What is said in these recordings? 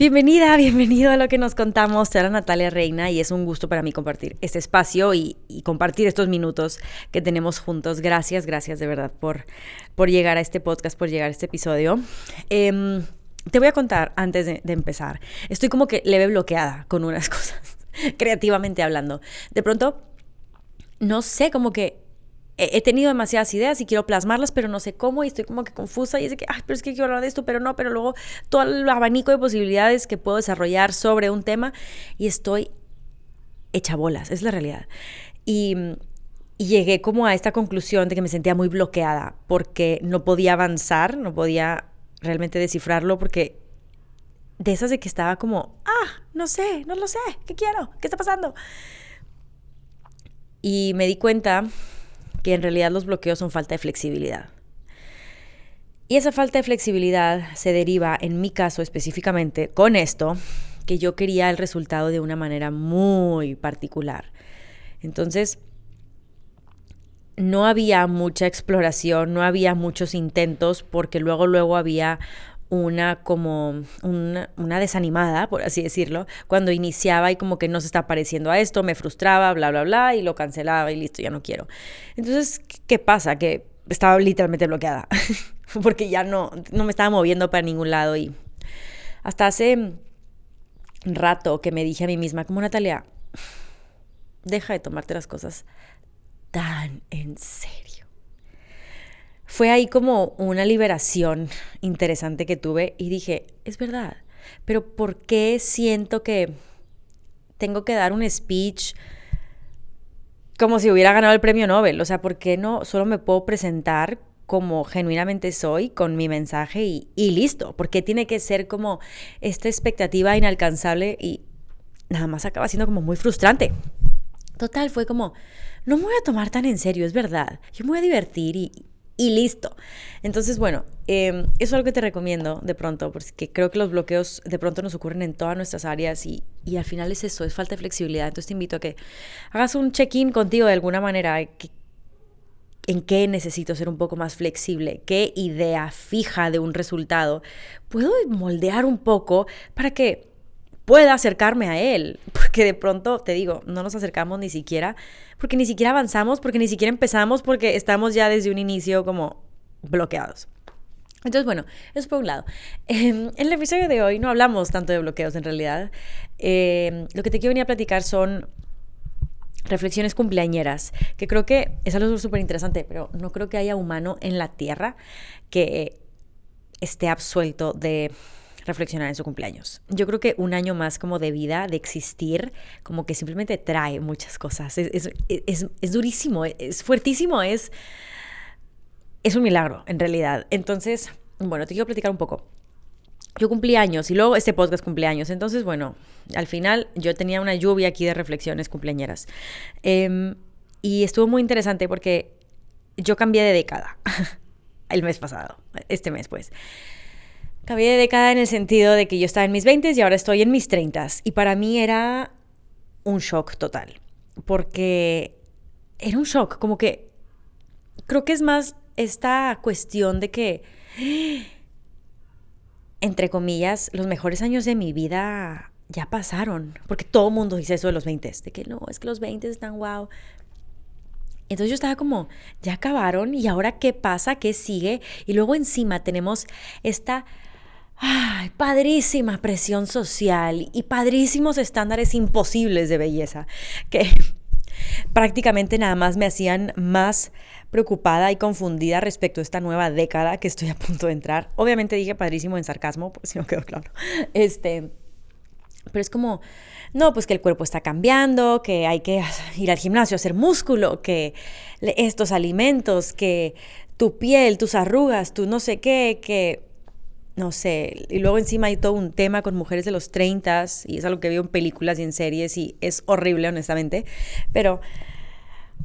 Bienvenido a Lo que nos contamos. Soy Natalia Reina y es un gusto para mí compartir este espacio y compartir estos minutos que tenemos juntos. Gracias de verdad por llegar a este podcast, por llegar a este episodio. Te voy a contar antes de empezar. Estoy como que leve bloqueada con unas cosas, creativamente hablando. De pronto, no sé, como que he tenido demasiadas ideas y quiero plasmarlas, pero no sé cómo y estoy como que confusa y es de que, pero es que quiero hablar de esto, pero no, pero luego todo el abanico de posibilidades que puedo desarrollar sobre un tema y estoy hecha bolas, es la realidad. Y llegué como a esta conclusión de que me sentía muy bloqueada porque no podía avanzar, no podía realmente descifrarlo porque de esas de que estaba como, no sé, no lo sé, ¿qué quiero? ¿Qué está pasando? Y me di cuenta que en realidad los bloqueos son falta de flexibilidad. Y esa falta de flexibilidad se deriva, en mi caso específicamente, con esto, que yo quería el resultado de una manera muy particular. Entonces, no había mucha exploración, no había muchos intentos, porque luego había una desanimada, por así decirlo, cuando iniciaba y como que no se está pareciendo a esto, me frustraba, bla, bla, bla, y lo cancelaba y listo, ya no quiero. Entonces, ¿qué pasa? Que estaba literalmente bloqueada, porque ya no me estaba moviendo para ningún lado y hasta hace rato que me dije a mí misma, como Natalia, deja de tomarte las cosas tan en serio. Fue ahí como una liberación interesante que tuve y dije, es verdad, pero ¿por qué siento que tengo que dar un speech como si hubiera ganado el premio Nobel? O sea, ¿por qué no solo me puedo presentar como genuinamente soy con mi mensaje y listo? ¿Por qué tiene que ser como esta expectativa inalcanzable y nada más acaba siendo como muy frustrante? Total, fue como, no me voy a tomar tan en serio, es verdad, yo me voy a divertir y listo. Entonces, bueno, eso es algo que te recomiendo de pronto, porque creo que los bloqueos de pronto nos ocurren en todas nuestras áreas y al final es eso, es falta de flexibilidad. Entonces te invito a que hagas un check-in contigo de alguna manera, en qué necesito ser un poco más flexible, qué idea fija de un resultado puedo moldear un poco para que pueda acercarme a él, porque de pronto, te digo, no nos acercamos ni siquiera, porque ni siquiera avanzamos, porque ni siquiera empezamos, porque estamos ya desde un inicio como bloqueados. Entonces, bueno, eso por un lado. En el episodio de hoy no hablamos tanto de bloqueos en realidad. Lo que te quiero venir a platicar son reflexiones cumpleañeras, que creo que es algo súper interesante, pero no creo que haya humano en la tierra que esté absuelto de reflexionar en su cumpleaños. Yo creo que un año más como de vida, de existir, como que simplemente trae muchas cosas. Es durísimo, es fuertísimo, es un milagro en realidad. Entonces, bueno, te quiero platicar un poco. Yo cumplí años y luego este podcast cumplí años. Entonces, bueno, al final yo tenía una lluvia aquí de reflexiones cumpleañeras. Y estuvo muy interesante porque yo cambié de década el mes pasado, este mes pues. Cambié de década en el sentido de que yo estaba en mis 20s y ahora estoy en mis 30s. Y para mí era un shock total. Porque era un shock, como que creo que es más esta cuestión de que, entre comillas, los mejores años de mi vida ya pasaron. Porque todo el mundo dice eso de los 20s, de que no, es que los 20s están wow. Entonces yo estaba como, ya acabaron y ahora ¿qué pasa? ¿Qué sigue? Y luego encima tenemos esta padrísima presión social y padrísimos estándares imposibles de belleza que prácticamente nada más me hacían más preocupada y confundida respecto a esta nueva década que estoy a punto de entrar. Obviamente dije padrísimo en sarcasmo, por si no quedó claro. Pero es como, no, pues que el cuerpo está cambiando, que hay que ir al gimnasio a hacer músculo, que estos alimentos, que tu piel, tus arrugas, tu no sé qué, que no sé. Y luego encima hay todo un tema con mujeres de los 30 y es algo que veo en películas y en series y es horrible, honestamente. Pero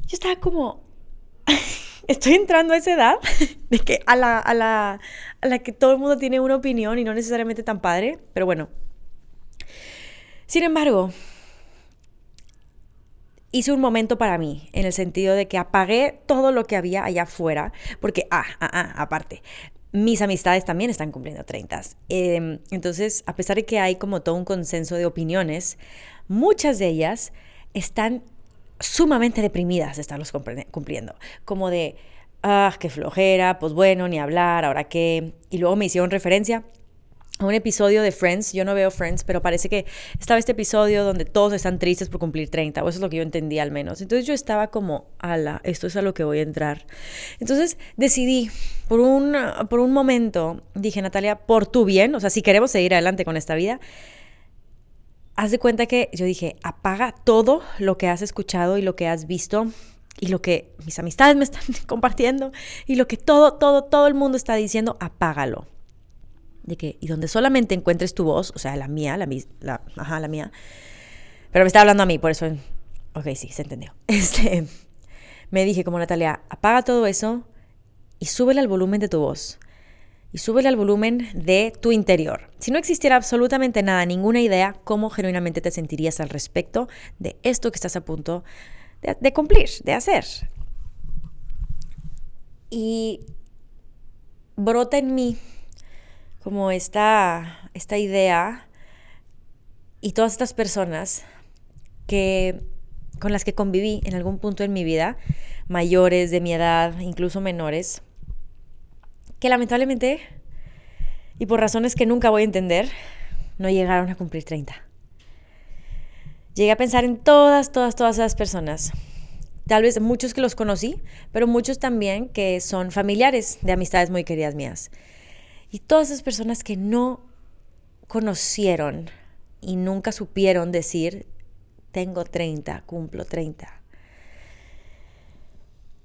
yo estaba como, estoy entrando a esa edad de que a la que todo el mundo tiene una opinión y no necesariamente tan padre, pero bueno. Sin embargo, hice un momento para mí, en el sentido de que apagué todo lo que había allá afuera, porque, aparte, mis amistades también están cumpliendo 30. Entonces, a pesar de que hay como todo un consenso de opiniones, muchas de ellas están sumamente deprimidas de estarlos cumpliendo. Como de, qué flojera, pues bueno, ni hablar, ahora qué. Y luego me hicieron referencia a un episodio de Friends. Yo no veo Friends, pero parece que estaba este episodio donde todos están tristes por cumplir 30, o eso es lo que yo entendí al menos. Entonces yo estaba como, esto es a lo que voy a entrar. Entonces decidí, por un momento, dije, Natalia, por tu bien, o sea, si queremos seguir adelante con esta vida, haz de cuenta que yo dije, apaga todo lo que has escuchado y lo que has visto y lo que mis amistades me están compartiendo y lo que todo el mundo está diciendo, apágalo. Y donde solamente encuentres tu voz, o sea, la mía, la mía, pero me está hablando a mí, por eso, ok, sí, se entendió. Me dije como, Natalia, apaga todo eso y súbele al volumen de tu voz y súbele al volumen de tu interior. Si no existiera absolutamente nada, ninguna idea, ¿cómo genuinamente te sentirías al respecto de esto que estás a punto de cumplir, de hacer? Y brota en mí como esta idea y todas estas personas con las que conviví en algún punto en mi vida, mayores de mi edad, incluso menores, que lamentablemente, y por razones que nunca voy a entender, no llegaron a cumplir 30. Llegué a pensar en todas esas personas. Tal vez muchos que los conocí, pero muchos también que son familiares de amistades muy queridas mías. Y todas esas personas que no conocieron y nunca supieron decir, tengo 30, cumplo 30.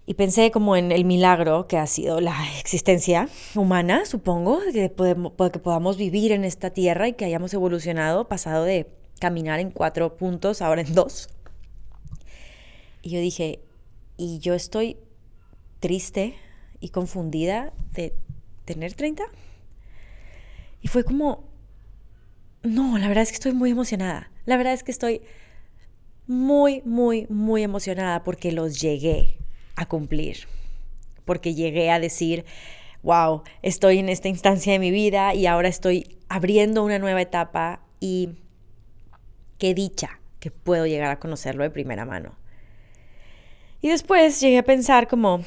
Y pensé como en el milagro que ha sido la existencia humana, supongo, que podamos vivir en esta tierra y que hayamos evolucionado, pasado de caminar en 4 puntos, ahora en 2. Y yo dije, ¿y yo estoy triste y confundida de tener 30? Y fue como, no, la verdad es que estoy muy emocionada. La verdad es que estoy muy emocionada porque los llegué a cumplir. Porque llegué a decir, wow, estoy en esta instancia de mi vida y ahora estoy abriendo una nueva etapa y qué dicha que puedo llegar a conocerlo de primera mano. Y después llegué a pensar como,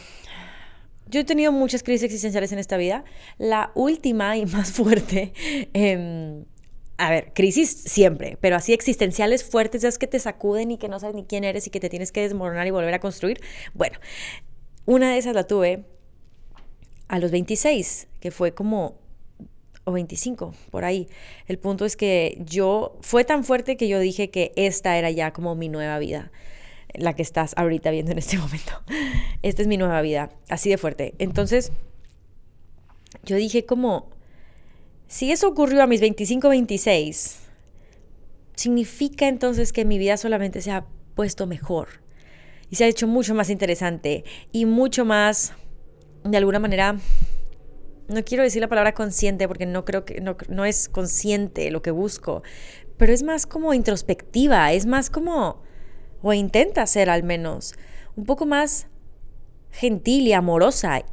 yo he tenido muchas crisis existenciales en esta vida. La última y más fuerte, crisis siempre, pero así existenciales fuertes, esas que te sacuden y que no sabes ni quién eres y que te tienes que desmoronar y volver a construir. Bueno, una de esas la tuve a los 26, que fue como, o 25, por ahí. El punto es que fue tan fuerte que yo dije que esta era ya como mi nueva vida, la que estás ahorita viendo en este momento. Esta es mi nueva vida, así de fuerte. Entonces, yo dije como, si eso ocurrió a mis 25, 26, significa entonces que mi vida solamente se ha puesto mejor y se ha hecho mucho más interesante y mucho más, de alguna manera, no quiero decir la palabra consciente porque no creo que no es consciente lo que busco, pero es más como introspectiva, es más como, o intenta ser al menos, un poco más gentil y amorosa,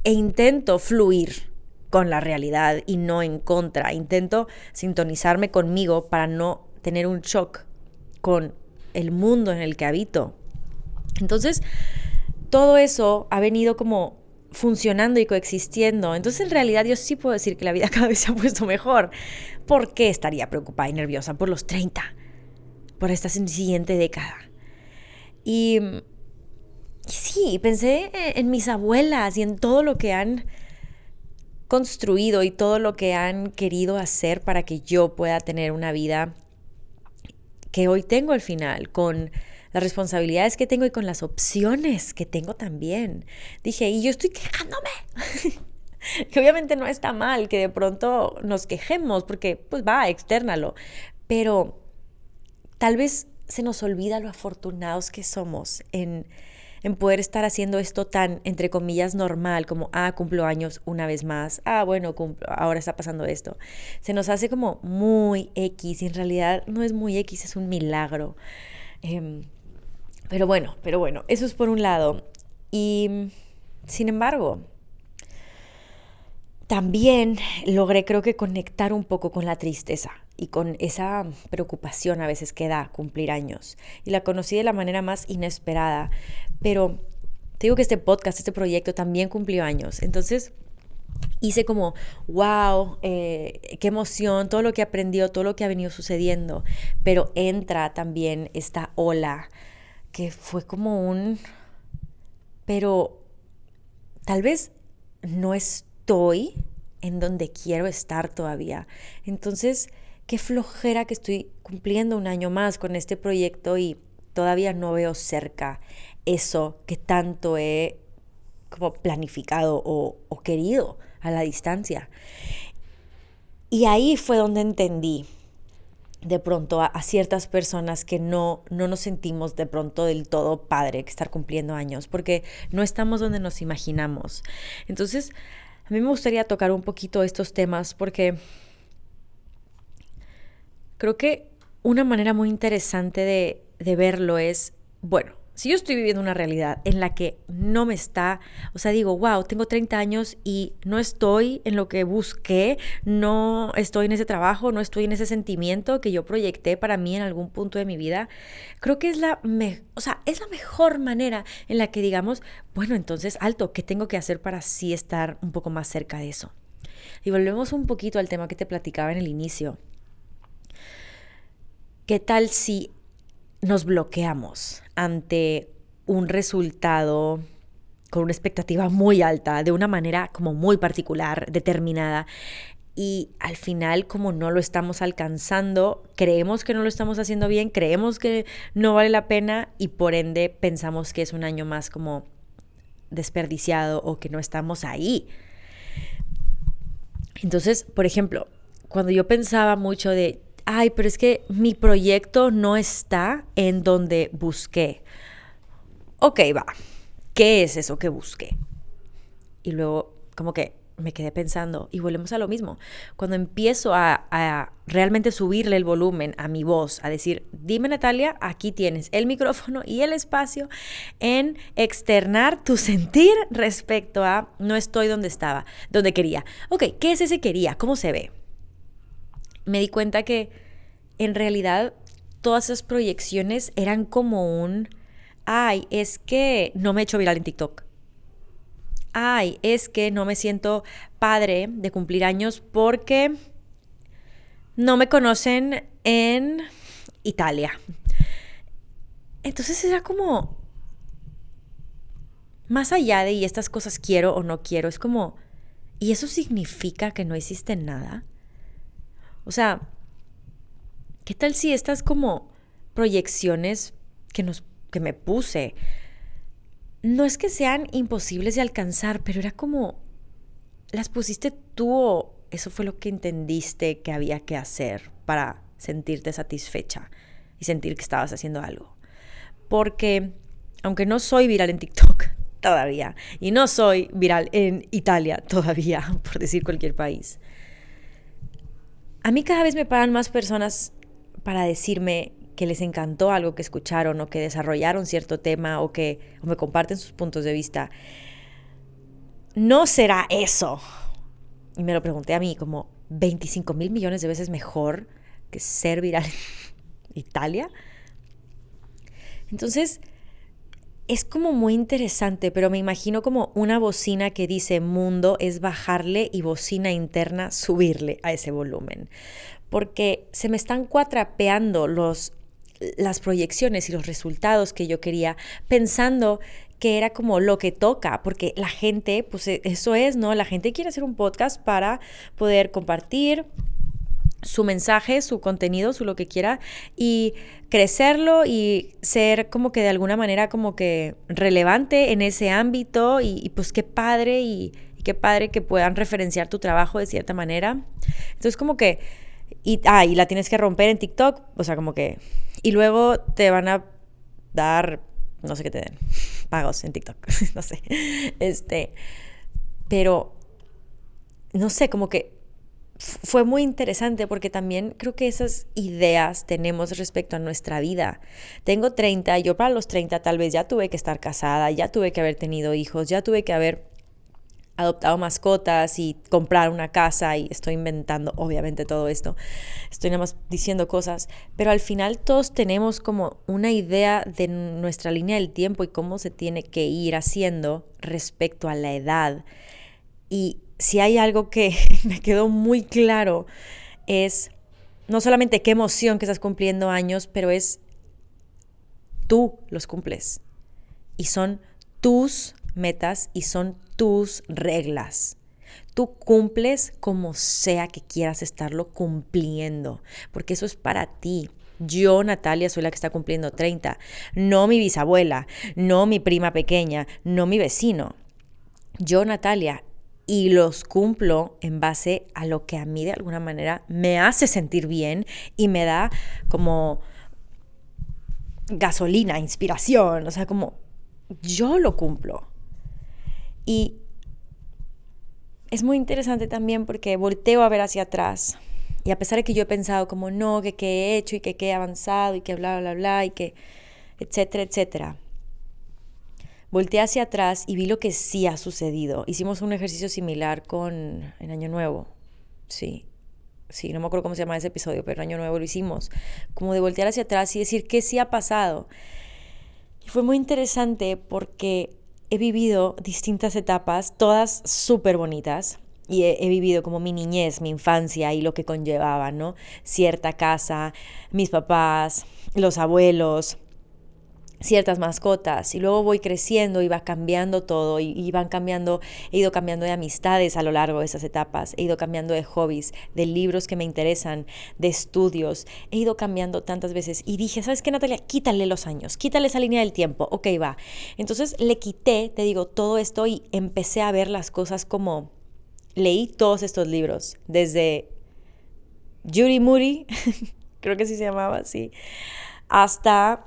e intento fluir con la realidad y no en contra. Intento sintonizarme conmigo para no tener un shock con el mundo en el que habito. Entonces, todo eso ha venido como funcionando y coexistiendo. Entonces, en realidad, yo sí puedo decir que la vida cada vez se ha puesto mejor. ¿Por qué estaría preocupada y nerviosa por los 30? Por esta siguiente década. Y sí, pensé en mis abuelas y en todo lo que han construido y todo lo que han querido hacer para que yo pueda tener una vida que hoy tengo al final, con las responsabilidades que tengo y con las opciones que tengo también. Dije, y yo estoy quejándome. Que obviamente no está mal que de pronto nos quejemos, porque pues externalo. Pero tal vez se nos olvida lo afortunados que somos en poder estar haciendo esto tan, entre comillas, normal, como, cumplo años una vez más, bueno, ahora está pasando esto. Se nos hace como muy X, y en realidad no es muy X, es un milagro. Pero bueno, eso es por un lado. Y, sin embargo, también logré, creo que, conectar un poco con la tristeza y con esa preocupación a veces que da cumplir años. Y la conocí de la manera más inesperada, pero te digo que este podcast, este proyecto también cumplió años. Entonces hice como, wow, qué emoción, todo lo que aprendió, todo lo que ha venido sucediendo. Pero entra también esta ola que fue como pero tal vez no estoy en donde quiero estar todavía. Entonces, qué flojera que estoy cumpliendo un año más con este proyecto y todavía no veo cerca eso que tanto he como planificado o querido a la distancia. Y ahí fue donde entendí de pronto a ciertas personas que no nos sentimos de pronto del todo padre que estar cumpliendo años, porque no estamos donde nos imaginamos. Entonces, a mí me gustaría tocar un poquito estos temas porque creo que una manera muy interesante de verlo es, bueno, si yo estoy viviendo una realidad en la que no me está, o sea, digo, wow, tengo 30 años y no estoy en lo que busqué, no estoy en ese trabajo, no estoy en ese sentimiento que yo proyecté para mí en algún punto de mi vida, creo que es la mejor manera en la que digamos, bueno, entonces, alto, ¿qué tengo que hacer para así estar un poco más cerca de eso? Y volvemos un poquito al tema que te platicaba en el inicio. ¿Qué tal si nos bloqueamos ante un resultado con una expectativa muy alta, de una manera como muy particular, determinada, y al final, como no lo estamos alcanzando, creemos que no lo estamos haciendo bien, creemos que no vale la pena y por ende pensamos que es un año más como desperdiciado o que no estamos ahí? Entonces, por ejemplo, cuando yo pensaba mucho de ay, pero es que mi proyecto no está en donde busqué. Ok, va. ¿Qué es eso que busqué? Y luego como que me quedé pensando y volvemos a lo mismo. Cuando empiezo a realmente subirle el volumen a mi voz, a decir, dime Natalia, aquí tienes el micrófono y el espacio en externar tu sentir respecto a no estoy donde estaba, donde quería. Ok, ¿qué es ese quería? ¿Cómo se ve? Me di cuenta que en realidad todas esas proyecciones eran como ay, es que no me he hecho viral en TikTok. Ay, es que no me siento padre de cumplir años porque no me conocen en Italia. Entonces era como, más allá de y estas cosas quiero o no quiero, es como, ¿y eso significa que no hiciste nada? O sea, ¿qué tal si estas como proyecciones que me puse, no es que sean imposibles de alcanzar, pero era como, las pusiste tú o eso fue lo que entendiste que había que hacer para sentirte satisfecha y sentir que estabas haciendo algo? Porque aunque no soy viral en TikTok todavía y no soy viral en Italia todavía, por decir cualquier país, a mí cada vez me pagan más personas para decirme que les encantó algo que escucharon o que desarrollaron cierto tema o me comparten sus puntos de vista. ¿No será eso? Y me lo pregunté a mí, como 25,000 millones de veces mejor que ser viral en Italia. Entonces, es como muy interesante, pero me imagino como una bocina que dice mundo es bajarle y bocina interna subirle a ese volumen. Porque se me están cuatrapeando las proyecciones y los resultados que yo quería, pensando que era como lo que toca, porque la gente, pues eso es, ¿no? La gente quiere hacer un podcast para poder compartir su mensaje, su contenido, su lo que quiera, y crecerlo y ser como que de alguna manera como que relevante en ese ámbito y pues qué padre y qué padre que puedan referenciar tu trabajo de cierta manera. Entonces como que y la tienes que romper en TikTok, o sea, como que y luego te van a dar, no sé qué te den, pagos en TikTok, no sé. Pero no sé, como que fue muy interesante porque también creo que esas ideas tenemos respecto a nuestra vida. Tengo 30, yo para los 30 tal vez ya tuve que estar casada, ya tuve que haber tenido hijos, ya tuve que haber adoptado mascotas y comprar una casa, y estoy inventando obviamente todo esto, estoy nada más diciendo cosas, pero al final todos tenemos como una idea de nuestra línea del tiempo y cómo se tiene que ir haciendo respecto a la edad. Y si hay algo que me quedó muy claro es no solamente qué emoción que estás cumpliendo años, pero es tú los cumples y son tus metas y son tus reglas. Tú cumples como sea que quieras estarlo cumpliendo, porque eso es para ti. Yo, Natalia, soy la que está cumpliendo 30, no mi bisabuela, no mi prima pequeña, no mi vecino. Yo, Natalia, y los cumplo en base a lo que a mí de alguna manera me hace sentir bien y me da como gasolina, inspiración, o sea, como yo lo cumplo. Y es muy interesante también porque volteo a ver hacia atrás y a pesar de que yo he pensado como no, que qué he hecho y que qué he avanzado y que bla, bla, bla y que etcétera, etcétera, volteé hacia atrás y vi lo que sí ha sucedido. Hicimos un ejercicio similar en Año Nuevo, sí, no me acuerdo cómo se llama ese episodio, pero en Año Nuevo lo hicimos, como de voltear hacia atrás y decir qué sí ha pasado. Y fue muy interesante porque he vivido distintas etapas, todas súper bonitas, y he vivido como mi niñez, mi infancia y lo que conllevaba, ¿no? Cierta casa, mis papás, los abuelos, ciertas mascotas, y luego voy creciendo y va cambiando todo y van cambiando, he ido cambiando de amistades a lo largo de esas etapas, he ido cambiando de hobbies, de libros que me interesan, de estudios, he ido cambiando tantas veces y dije, ¿sabes qué, Natalia? Quítale los años, quítale esa línea del tiempo, ok, va. Entonces le quité, te digo, todo esto y empecé a ver las cosas como leí todos estos libros, desde Judy Moody, creo que sí se llamaba así, hasta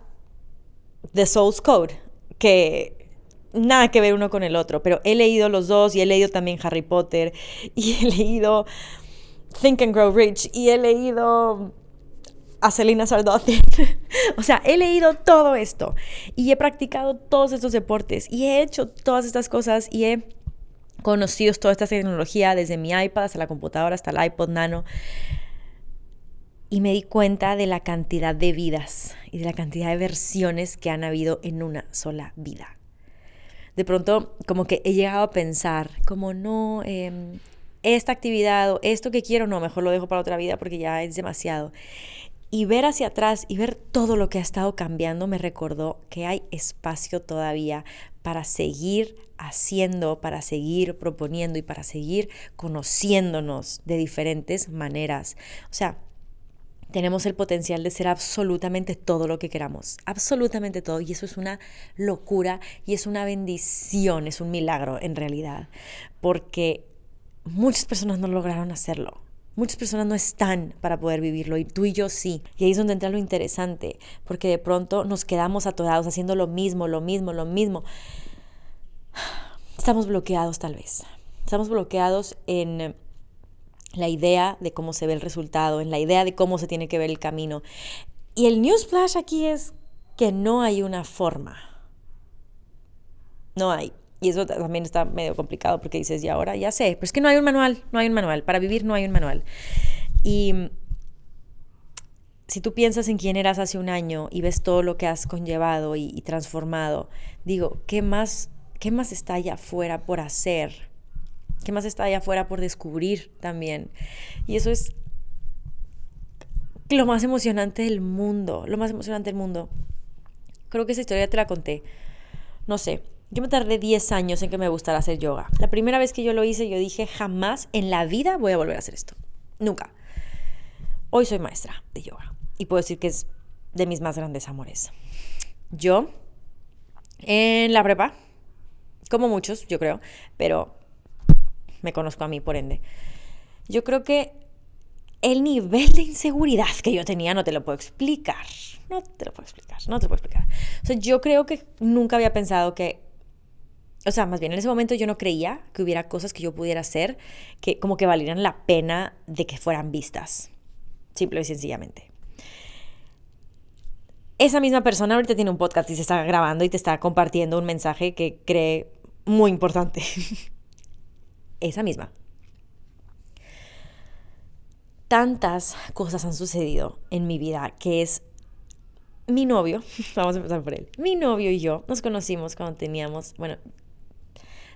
The Soul's Code, que nada que ver uno con el otro, pero he leído los dos y he leído también Harry Potter y he leído Think and Grow Rich y he leído a Selena Sardothien. O sea, he leído todo esto y he practicado todos estos deportes y he hecho todas estas cosas y he conocido toda esta tecnología desde mi iPad hasta la computadora, hasta el iPod Nano. Y me di cuenta de la cantidad de vidas y de la cantidad de versiones que han habido en una sola vida. De pronto, como que he llegado a pensar, como no, esta actividad o esto que quiero, no, mejor lo dejo para otra vida porque ya es demasiado. Y ver hacia atrás y ver todo lo que ha estado cambiando me recordó que hay espacio todavía para seguir haciendo, para seguir proponiendo y para seguir conociéndonos de diferentes maneras. O sea, tenemos el potencial de ser absolutamente todo lo que queramos, absolutamente todo, y eso es una locura y es una bendición, es un milagro en realidad, porque muchas personas no lograron hacerlo, muchas personas no están para poder vivirlo y tú y yo sí, y ahí es donde entra lo interesante, porque de pronto nos quedamos atorados haciendo lo mismo, estamos bloqueados tal vez, estamos bloqueados en la idea de cómo se ve el resultado, en la idea de cómo se tiene que ver el camino. Y el newsflash aquí es que no hay una forma. No hay. Y eso también está medio complicado porque dices, y ahora ya sé, pero es que no hay un manual. Para vivir no hay un manual. Y si tú piensas en quién eras hace un año y ves todo lo que has conllevado y transformado, digo, ¿qué más está allá afuera por hacer? ¿Qué más está allá afuera por descubrir también? Y eso es lo más emocionante del mundo, Creo que esa historia te la conté. No sé, yo me tardé 10 años en que me gustara hacer yoga. La primera vez que yo lo hice, yo dije, jamás en la vida voy a volver a hacer esto. Nunca. Hoy soy maestra de yoga y puedo decir que es de mis más grandes amores. Yo, en la prepa, como muchos, yo creo, pero me conozco a mí, por ende. Yo creo que el nivel de inseguridad que yo tenía no te lo puedo explicar. O sea, yo creo que nunca había pensado que... O sea, más bien en ese momento yo no creía que hubiera cosas que yo pudiera hacer que como que valieran la pena de que fueran vistas. Simple y sencillamente. Esa misma persona ahorita tiene un podcast y se está grabando y te está compartiendo un mensaje que cree muy importante. esa misma. Tantas cosas han sucedido en mi vida que es mi novio, vamos a empezar por él. Mi novio y yo nos conocimos cuando teníamos, bueno,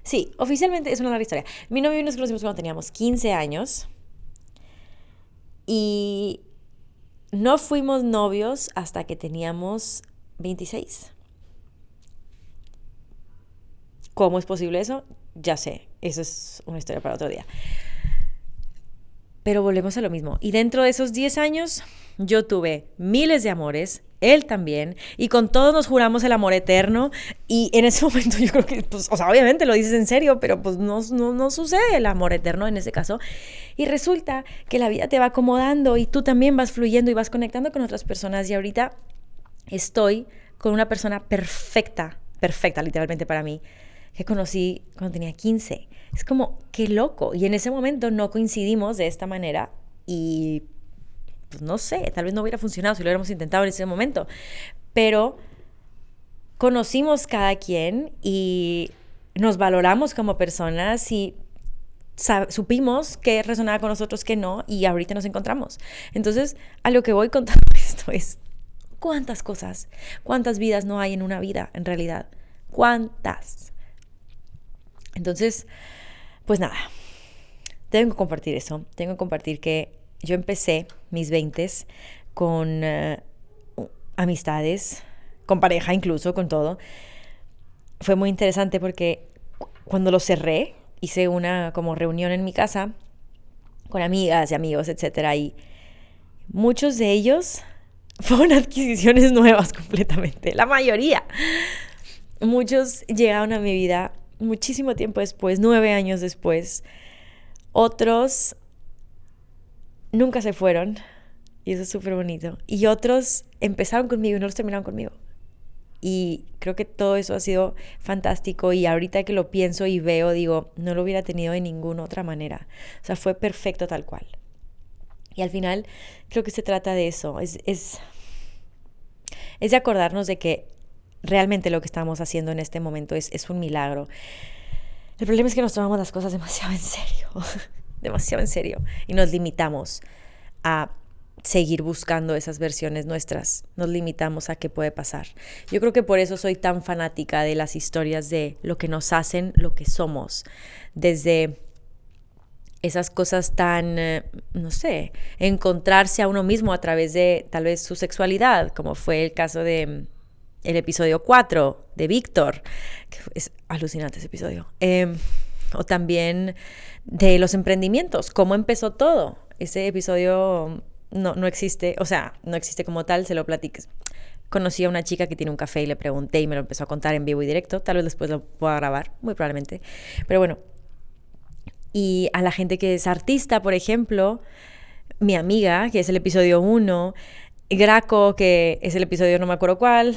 sí, oficialmente es una larga historia. Mi novio y yo nos conocimos cuando teníamos 15 años y no fuimos novios hasta que teníamos 26. ¿Cómo es posible eso? Ya sé, eso es una historia para otro día. Pero volvemos a lo mismo. Y dentro de esos 10 años, yo tuve miles de amores, él también, y con todos nos juramos el amor eterno. Y en ese momento yo creo que, pues, o sea, obviamente lo dices en serio, pero pues no sucede el amor eterno en ese caso. Y resulta que la vida te va acomodando y tú también vas fluyendo y vas conectando con otras personas. Y ahorita estoy con una persona perfecta, literalmente para mí, que conocí cuando tenía 15. Es como, qué loco. Y en ese momento no coincidimos de esta manera y pues no sé, tal vez no hubiera funcionado si lo hubiéramos intentado en ese momento. Pero conocimos cada quien y nos valoramos como personas y supimos qué resonaba con nosotros, qué no, y ahorita nos encontramos. Entonces, a lo que voy con todo esto es cuántas cosas, cuántas vidas no hay en una vida, en realidad. ¿Cuántas? Entonces, pues nada, tengo que compartir eso. Tengo que compartir que yo empecé mis 20s con amistades, con pareja incluso, con todo. Fue muy interesante porque cuando lo cerré, hice una como reunión en mi casa con amigas y amigos, etcétera, y muchos de ellos fueron adquisiciones nuevas completamente, la mayoría. Muchos llegaron a mi vida muchísimo tiempo después, 9 años después. Otros nunca se fueron, y eso es súper bonito. Y otros empezaron conmigo y no los terminaron conmigo. Y creo que todo eso ha sido fantástico. Y ahorita que lo pienso y veo, digo, no lo hubiera tenido de ninguna otra manera. O sea, fue perfecto tal cual. Y al final creo que se trata de eso. Es de acordarnos de que realmente lo que estamos haciendo en este momento es un milagro. El problema es que nos tomamos las cosas demasiado en serio, demasiado en serio, y nos limitamos a seguir buscando esas versiones nuestras, nos limitamos a qué puede pasar. Yo creo que por eso soy tan fanática de las historias de lo que nos hacen lo que somos, desde esas cosas tan, no sé, encontrarse a uno mismo a través de tal vez su sexualidad, como fue el caso de el episodio 4 de Víctor, que es alucinante ese episodio, o también de los emprendimientos, cómo empezó todo. Ese episodio no existe, o sea, no existe como tal, se lo platiques. Conocí a una chica que tiene un café y le pregunté y me lo empezó a contar en vivo y directo, tal vez después lo pueda grabar, muy probablemente, pero bueno. Y a la gente que es artista, por ejemplo, mi amiga, que es el episodio 1, Graco, que es el episodio no me acuerdo cuál,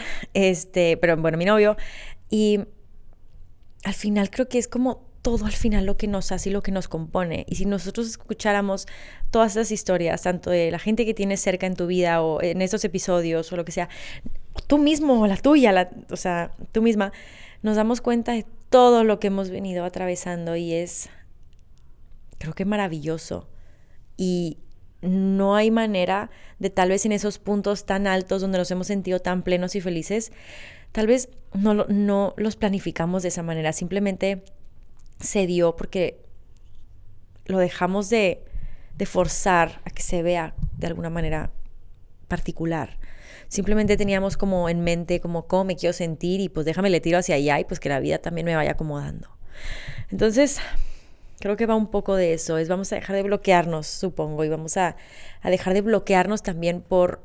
pero bueno, mi novio. Y al final creo que es como todo al final lo que nos hace y lo que nos compone. Y si nosotros escucháramos todas esas historias, tanto de la gente que tienes cerca en tu vida o en esos episodios o lo que sea, tú mismo o la tuya, o sea, tú misma, nos damos cuenta de todo lo que hemos venido atravesando y es, creo que maravilloso. Y no hay manera de tal vez en esos puntos tan altos donde nos hemos sentido tan plenos y felices, tal vez no los planificamos de esa manera, simplemente se dio porque lo dejamos de forzar a que se vea de alguna manera particular. Simplemente teníamos como en mente como cómo me quiero sentir y pues déjame le tiro hacia allá y pues que la vida también me vaya acomodando. Entonces creo que va un poco de eso, vamos a dejar de bloquearnos, supongo, y vamos a dejar de bloquearnos también por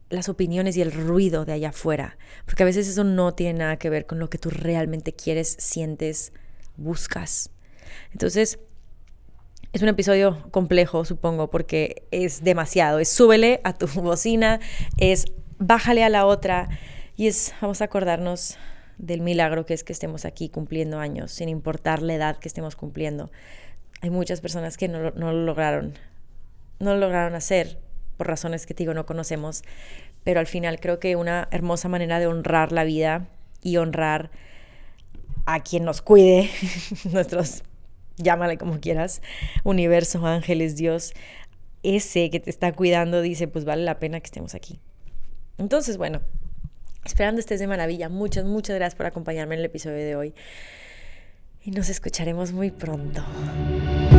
las opiniones y el ruido de allá afuera, porque a veces eso no tiene nada que ver con lo que tú realmente quieres, sientes, buscas. Entonces, es un episodio complejo, supongo, porque es demasiado, es súbele a tu bocina, es bájale a la otra, y vamos a acordarnos del milagro que es que estemos aquí cumpliendo años, sin importar la edad que estemos cumpliendo. Hay muchas personas que no lo lograron hacer por razones que no conocemos, pero al final creo que una hermosa manera de honrar la vida y honrar a quien nos cuide, nuestros llámale como quieras, universo, ángeles, Dios, ese que te está cuidando dice, pues vale la pena que estemos aquí. Entonces, bueno, esperando estés de maravilla. Muchas, muchas gracias por acompañarme en el episodio de hoy. Y nos escucharemos muy pronto.